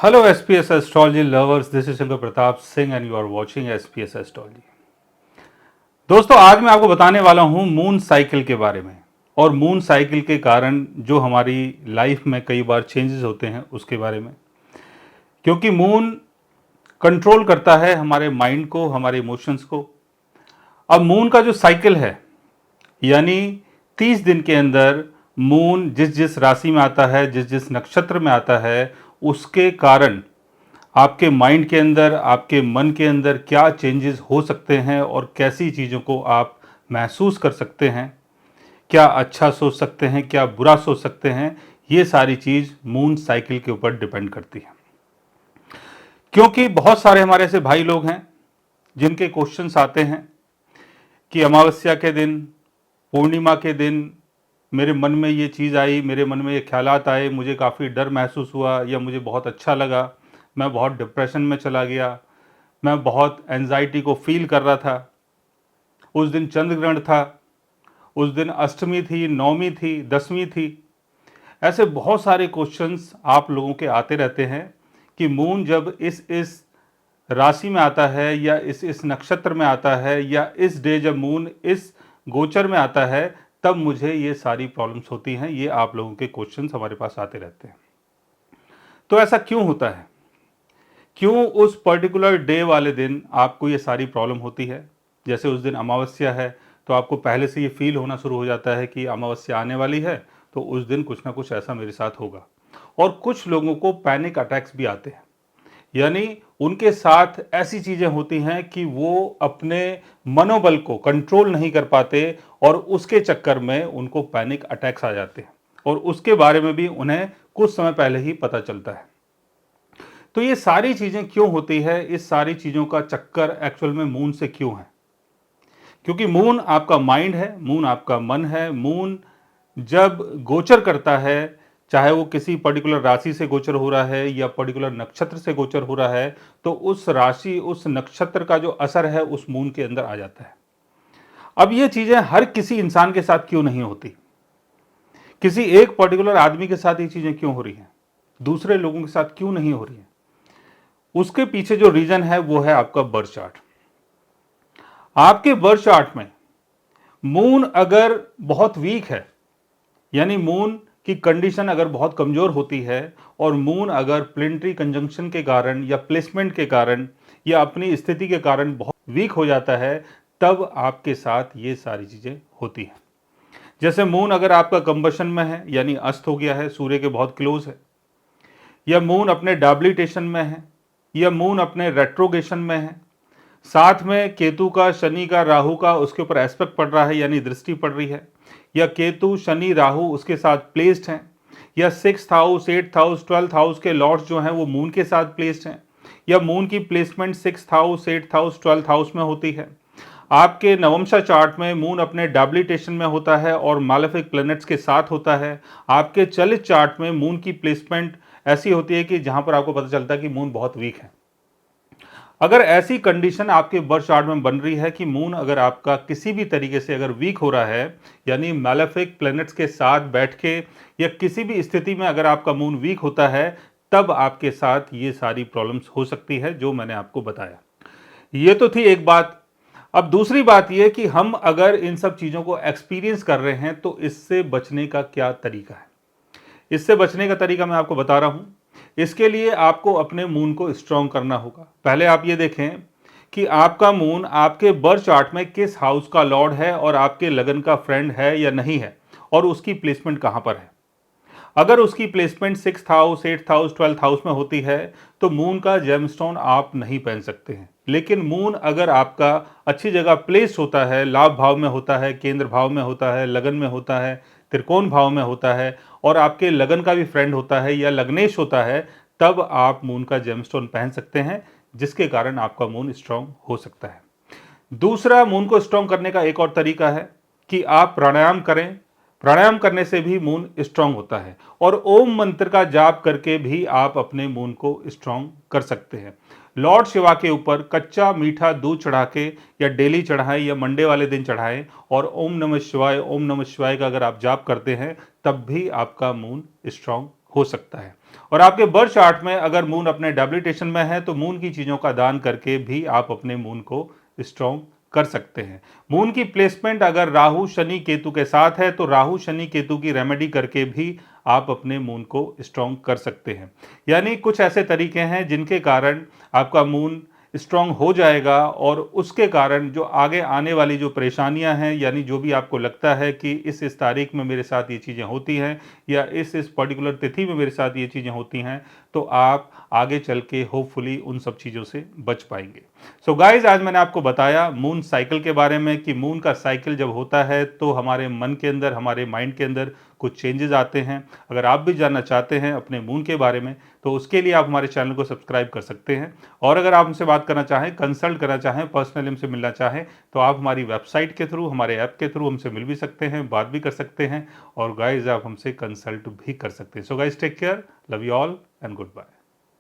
Hello SPS Astrology lovers, this is Shankar Pratap Singh and you are watching SPS Astrology। दोस्तों आज मैं आपको बताने वाला हूं मून साइकिल के बारे में और मून साइकिल के कारण जो हमारी लाइफ में कई बार चेंजेस होते हैं उसके बारे में। क्योंकि मून कंट्रोल करता है हमारे माइंड को, हमारे इमोशंस को। अब मून का जो साइकिल है यानी 30 दिन के अंदर मून जिस जिस राशि में आता है, जिस जिस नक्षत्र में आता है, उसके कारण आपके माइंड के अंदर, आपके मन के अंदर क्या चेंजेस हो सकते हैं और कैसी चीज़ों को आप महसूस कर सकते हैं, क्या अच्छा सोच सकते हैं, क्या बुरा सोच सकते हैं, ये सारी चीज़ मून साइकिल के ऊपर डिपेंड करती है। क्योंकि बहुत सारे हमारे ऐसे भाई लोग हैं जिनके क्वेश्चंस आते हैं कि अमावस्या के दिन, पूर्णिमा के दिन मेरे मन में ये चीज़ आई, मेरे मन में ये ख्यालात आए, मुझे काफ़ी डर महसूस हुआ या मुझे बहुत अच्छा लगा, मैं बहुत डिप्रेशन में चला गया, मैं बहुत एंजाइटी को फील कर रहा था। उस दिन चंद्र ग्रहण था, उस दिन अष्टमी थी, नवमी थी, दसवीं थी। ऐसे बहुत सारे क्वेश्चंस आप लोगों के आते रहते हैं कि मून जब इस राशि में आता है या इस नक्षत्र में आता है या इस डे जब मून इस गोचर में आता है तब मुझे ये सारी प्रॉब्लम्स होती हैं। ये आप लोगों के क्वेश्चंस हमारे पास आते रहते हैं। तो ऐसा क्यों होता है? क्यों उस पर्टिकुलर डे वाले दिन आपको ये सारी प्रॉब्लम होती है? जैसे उस दिन अमावस्या है तो आपको पहले से ये फील होना शुरू हो जाता है कि अमावस्या आने वाली है तो उस दिन कुछ ना कुछ ऐसा मेरे साथ होगा। और कुछ लोगों को पैनिक अटैक्स भी आते हैं, यानी उनके साथ ऐसी चीज़ें होती हैं कि वो अपने मनोबल को कंट्रोल नहीं कर पाते और उसके चक्कर में उनको पैनिक अटैक्स आ जाते हैं और उसके बारे में भी उन्हें कुछ समय पहले ही पता चलता है। तो ये सारी चीज़ें क्यों होती है? इस सारी चीज़ों का चक्कर एक्चुअल में मून से क्यों है? क्योंकि मून आपका माइंड है, मून आपका मन है। मून जब गोचर करता है, चाहे वो किसी पर्टिकुलर राशि से गोचर हो रहा है या पर्टिकुलर नक्षत्र से गोचर हो रहा है, तो उस राशि, उस नक्षत्र का जो असर है उस मून के अंदर आ जाता है। अब ये चीज़ें हर किसी इंसान के साथ क्यों नहीं होती? किसी एक पर्टिकुलर आदमी के साथ ये चीज़ें क्यों हो रही हैं, दूसरे लोगों के साथ क्यों नहीं हो रही हैं? उसके पीछे जो रीज़न है वो है आपका बर्थ चार्ट। आपके बर्थ चार्ट में मून अगर बहुत वीक है, यानी मून की कंडीशन अगर बहुत कमज़ोर होती है और मून अगर प्लेनेटरी कंजंक्शन के कारण या प्लेसमेंट के कारण या अपनी स्थिति के कारण बहुत वीक हो जाता है, तब आपके साथ ये सारी चीज़ें होती हैं। जैसे मून अगर आपका कंबशन में है यानी अस्त हो गया है, सूर्य के बहुत क्लोज है, या मून अपने डाब्लिटेशन में है, या मून अपने रेट्रोगेशन में है, साथ में केतु का, शनि का, राहु का उसके ऊपर एस्पेक्ट पड़ रहा है यानी दृष्टि पड़ रही है, या केतु, शनि, राहु उसके साथ प्लेस्ड हैं, या 6th house, 8th house, 12th house के लॉर्ड्स जो हैं वो मून के साथ प्लेस्ड हैं, या मून की placement 6th house, 8th house, 12th house में होती है। आपके नवमशा चार्ट में मून अपने डाब्लिटेशन में होता है और मालेफिक प्लैनेट्स के साथ होता है। आपके चलित चार्ट में मून की प्लेसमेंट ऐसी होती है कि जहां पर आपको पता चलता है कि मून बहुत वीक है। अगर ऐसी कंडीशन आपके बर्थ चार्ट में बन रही है कि मून अगर आपका किसी भी तरीके से अगर वीक हो रहा है, यानी मैलेफिक प्लैनेट्स के साथ बैठ के या किसी भी स्थिति में अगर आपका मून वीक होता है, तब आपके साथ ये सारी प्रॉब्लम्स हो सकती है जो मैंने आपको बताया। ये तो थी एक बात। अब दूसरी बात ये कि हम अगर इन सब चीज़ों को एक्सपीरियंस कर रहे हैं तो इससे बचने का क्या तरीका है? इससे बचने का तरीका मैं आपको बता रहा हूं। इसके लिए आपको अपने मून को स्ट्रॉन्ग करना होगा। पहले आप ये देखें कि आपका मून आपके बर्थ चार्ट में किस हाउस का लॉर्ड है और आपके लगन का फ्रेंड है या नहीं है, और उसकी प्लेसमेंट कहां पर है। अगर उसकी placement 6th house, 8th house, 12th house में होती है तो मून का जेमस्टोन आप नहीं पहन सकते हैं। लेकिन मून अगर आपका अच्छी जगह प्लेस होता है, लाभ भाव में होता है, केंद्र भाव में होता है, लगन में होता है, त्रिकोण भाव में होता है और आपके लगन का भी फ्रेंड होता है या लग्नेश होता है, तब आप मून का जेमस्टोन पहन सकते हैं, जिसके कारण आपका मून स्ट्रांग हो सकता है। दूसरा, मून को स्ट्रांग करने का एक और तरीका है कि आप प्राणायाम करें। प्राणायाम करने से भी मून स्ट्रांग होता है और ओम मंत्र का जाप करके भी आप अपने मून को स्ट्रांग कर सकते हैं। लॉर्ड शिवा के ऊपर कच्चा मीठा दूध चढ़ा के या डेली चढ़ाएं या मंडे वाले दिन चढ़ाएं और ओम नमः शिवाय का अगर आप जाप करते हैं तब भी आपका मून स्ट्रांग हो सकता है। और आपके बर्थ चार्ट में अगर मून अपने डेबिलिटेशन में है तो मून की चीज़ों का दान करके भी आप अपने मून को स्ट्रॉन्ग कर सकते हैं। मून की प्लेसमेंट अगर राहु शनि केतु के साथ है तो राहु शनि केतु की रेमेडी करके भी आप अपने मून को स्ट्रॉन्ग कर सकते हैं। यानी कुछ ऐसे तरीके हैं जिनके कारण आपका मून स्ट्रांग हो जाएगा और उसके कारण जो आगे आने वाली जो परेशानियां हैं, यानी जो भी आपको लगता है कि इस तारीख में मेरे साथ ये चीज़ें होती हैं या इस पर्टिकुलर तिथि में मेरे साथ ये चीज़ें होती हैं, तो आप आगे चल के होपफुली उन सब चीज़ों से बच पाएंगे। सो गाइज, आज मैंने आपको बताया मून साइकिल के बारे में कि मून का साइकिल जब होता है तो हमारे मन के अंदर, हमारे माइंड के अंदर कुछ चेंजेस आते हैं। अगर आप भी जानना चाहते हैं अपने मून के बारे में तो उसके लिए आप हमारे चैनल को सब्सक्राइब कर सकते हैं। और अगर आप हमसे बात करना चाहें, कंसल्ट करना चाहें, पर्सनली हमसे मिलना चाहें तो आप हमारी वेबसाइट के थ्रू, हमारे ऐप के थ्रू हमसे मिल भी सकते हैं, बात भी कर सकते हैं और गाइज आप हमसे कंसल्ट भी कर सकते हैं। So guys, take care, love you all and good bye.